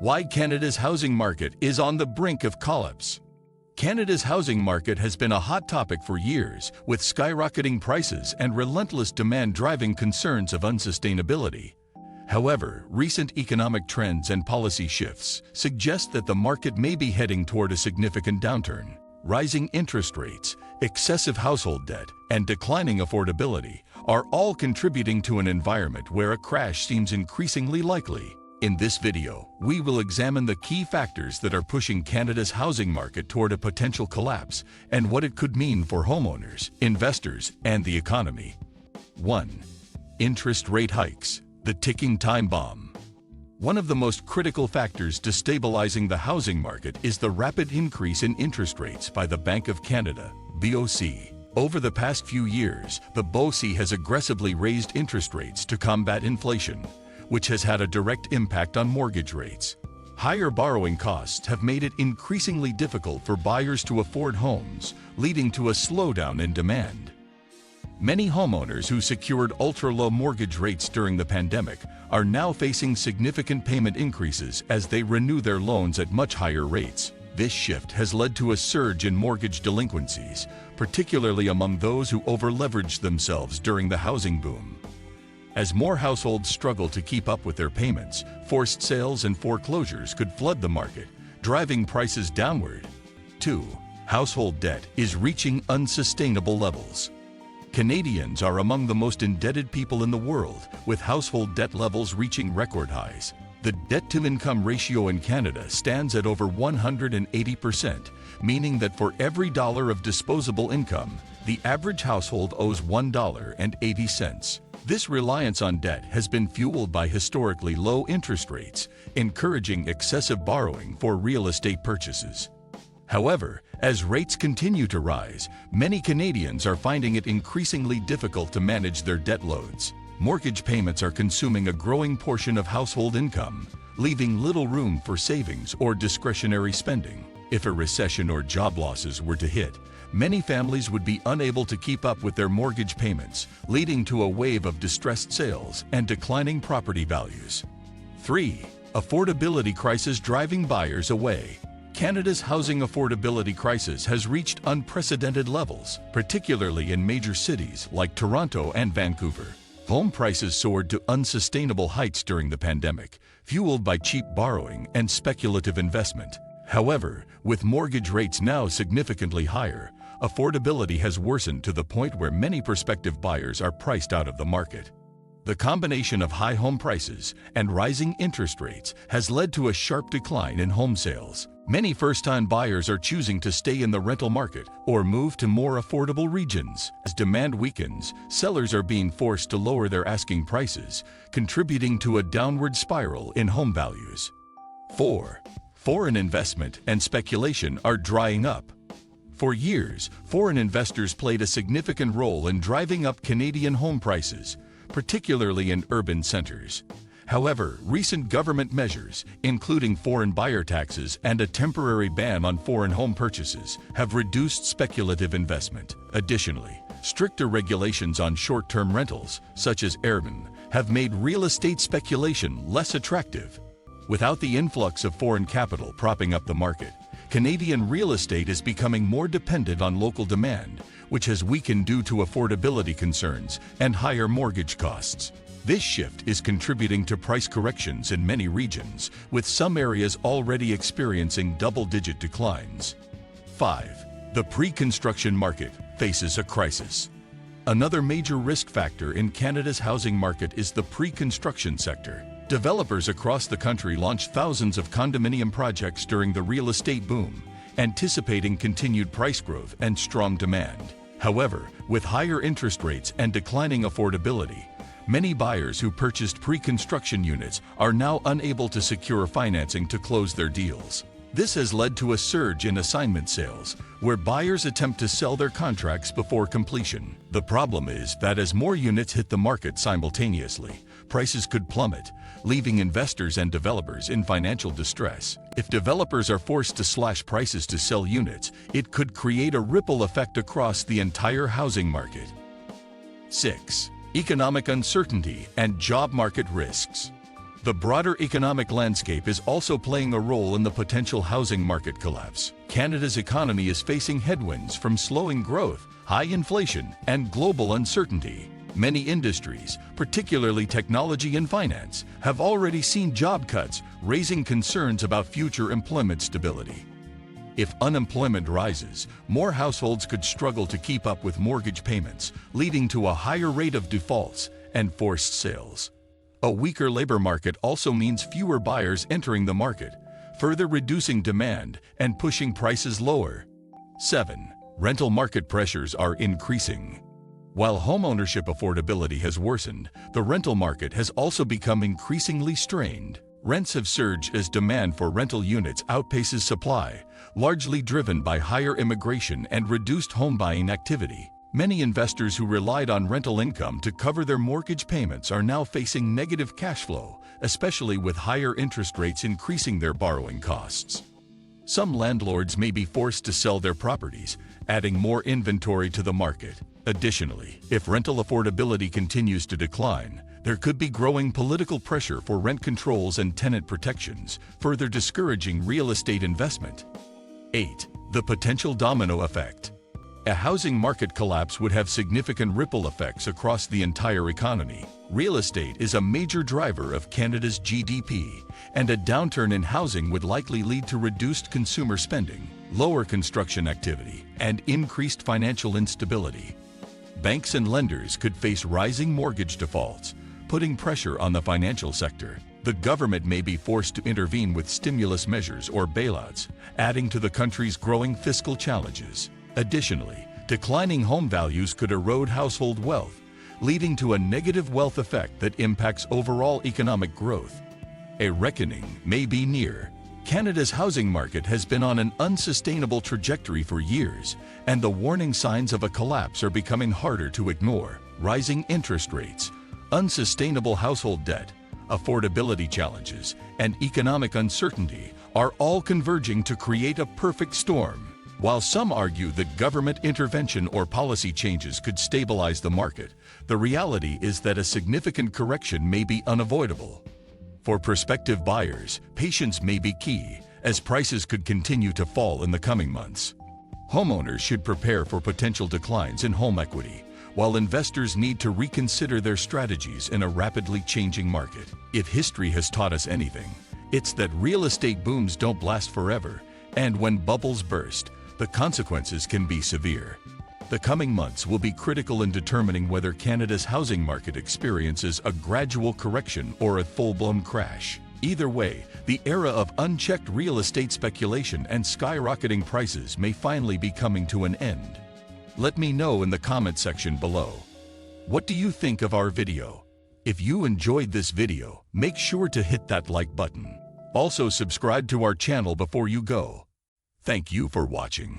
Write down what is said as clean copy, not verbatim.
Why Canada's housing market is on the brink of collapse. Canada's housing market has been a hot topic for years, with skyrocketing prices and relentless demand driving concerns of unsustainability. However, recent economic trends and policy shifts suggest that the market may be heading toward a significant downturn. Rising interest rates, excessive household debt, and declining affordability are all contributing to an environment where a crash seems increasingly likely. In this video, we will examine the key factors that are pushing Canada's housing market toward a potential collapse and what it could mean for homeowners, investors, and the economy. 1. Interest rate hikes, the ticking time bomb. One of the most critical factors destabilizing the housing market is the rapid increase in interest rates by the Bank of Canada, BOC. Over the past few years, the BOC has aggressively raised interest rates to combat inflation, which has had a direct impact on mortgage rates. Higher borrowing costs have made it increasingly difficult for buyers to afford homes, leading to a slowdown in demand. Many homeowners who secured ultra-low mortgage rates during the pandemic are now facing significant payment increases as they renew their loans at much higher rates. This shift has led to a surge in mortgage delinquencies, particularly among those who over-leveraged themselves during the housing boom. As more households struggle to keep up with their payments, forced sales and foreclosures could flood the market, driving prices downward. 2. Household debt is reaching unsustainable levels. Canadians are among the most indebted people in the world, with household debt levels reaching record highs. The debt-to-income ratio in Canada stands at over 180%, meaning that for every dollar of disposable income, the average household owes $1.80. This reliance on debt has been fueled by historically low interest rates, encouraging excessive borrowing for real estate purchases. However, as rates continue to rise, many Canadians are finding it increasingly difficult to manage their debt loads. Mortgage payments are consuming a growing portion of household income, leaving little room for savings or discretionary spending. If a recession or job losses were to hit, many families would be unable to keep up with their mortgage payments, leading to a wave of distressed sales and declining property values. 3. Affordability crisis driving buyers away. Canada's housing affordability crisis has reached unprecedented levels, particularly in major cities like Toronto and Vancouver. Home prices soared to unsustainable heights during the pandemic, fueled by cheap borrowing and speculative investment. However, with mortgage rates now significantly higher, affordability has worsened to the point where many prospective buyers are priced out of the market. The combination of high home prices and rising interest rates has led to a sharp decline in home sales. Many first-time buyers are choosing to stay in the rental market or move to more affordable regions. As demand weakens, sellers are being forced to lower their asking prices, contributing to a downward spiral in home values. 4. Foreign investment and speculation are drying up. For years, foreign investors played a significant role in driving up Canadian home prices, particularly in urban centers. However, recent government measures, including foreign buyer taxes and a temporary ban on foreign home purchases, have reduced speculative investment. Additionally, stricter regulations on short-term rentals, such as Airbnb, have made real estate speculation less attractive. Without the influx of foreign capital propping up the market, Canadian real estate is becoming more dependent on local demand, which has weakened due to affordability concerns and higher mortgage costs. This shift is contributing to price corrections in many regions, with some areas already experiencing double-digit declines. 5. The pre-construction market faces a crisis. Another major risk factor in Canada's housing market is the pre-construction sector. Developers across the country launched thousands of condominium projects during the real estate boom, anticipating continued price growth and strong demand. However, with higher interest rates and declining affordability, many buyers who purchased pre-construction units are now unable to secure financing to close their deals. This has led to a surge in assignment sales, where buyers attempt to sell their contracts before completion. The problem is that as more units hit the market simultaneously, prices could plummet, leaving investors and developers in financial distress. If developers are forced to slash prices to sell units, it could create a ripple effect across the entire housing market. 6. Economic uncertainty and job market risks. The broader economic landscape is also playing a role in the potential housing market collapse. Canada's economy is facing headwinds from slowing growth, high inflation, and global uncertainty. Many industries, particularly technology and finance, have already seen job cuts, raising concerns about future employment stability. If unemployment rises, more households could struggle to keep up with mortgage payments, leading to a higher rate of defaults and forced sales. A weaker labor market also means fewer buyers entering the market, further reducing demand and pushing prices lower. 7. Rental market pressures are increasing. While homeownership affordability has worsened, the rental market has also become increasingly strained. Rents have surged as demand for rental units outpaces supply, largely driven by higher immigration and reduced home buying activity. Many investors who relied on rental income to cover their mortgage payments are now facing negative cash flow, especially with higher interest rates increasing their borrowing costs. Some landlords may be forced to sell their properties, adding more inventory to the market. Additionally, if rental affordability continues to decline, there could be growing political pressure for rent controls and tenant protections, further discouraging real estate investment. 8. The potential domino effect. A housing market collapse would have significant ripple effects across the entire economy. Real estate is a major driver of Canada's GDP, and a downturn in housing would likely lead to reduced consumer spending, lower construction activity, and increased financial instability. Banks and lenders could face rising mortgage defaults, putting pressure on the financial sector. The government may be forced to intervene with stimulus measures or bailouts, adding to the country's growing fiscal challenges. Additionally, declining home values could erode household wealth, leading to a negative wealth effect that impacts overall economic growth. A reckoning may be near. Canada's housing market has been on an unsustainable trajectory for years, and the warning signs of a collapse are becoming harder to ignore. Rising interest rates, unsustainable household debt, affordability challenges, and economic uncertainty are all converging to create a perfect storm. While some argue that government intervention or policy changes could stabilize the market, the reality is that a significant correction may be unavoidable. For prospective buyers, patience may be key, as prices could continue to fall in the coming months. Homeowners should prepare for potential declines in home equity, while investors need to reconsider their strategies in a rapidly changing market. If history has taught us anything, it's that real estate booms don't last forever, and when bubbles burst, the consequences can be severe. The coming months will be critical in determining whether Canada's housing market experiences a gradual correction or a full-blown crash. Either way, the era of unchecked real estate speculation and skyrocketing prices may finally be coming to an end. Let me know in the comment section below. What do you think of our video? If you enjoyed this video, make sure to hit that like button. Also subscribe to our channel before you go. Thank you for watching.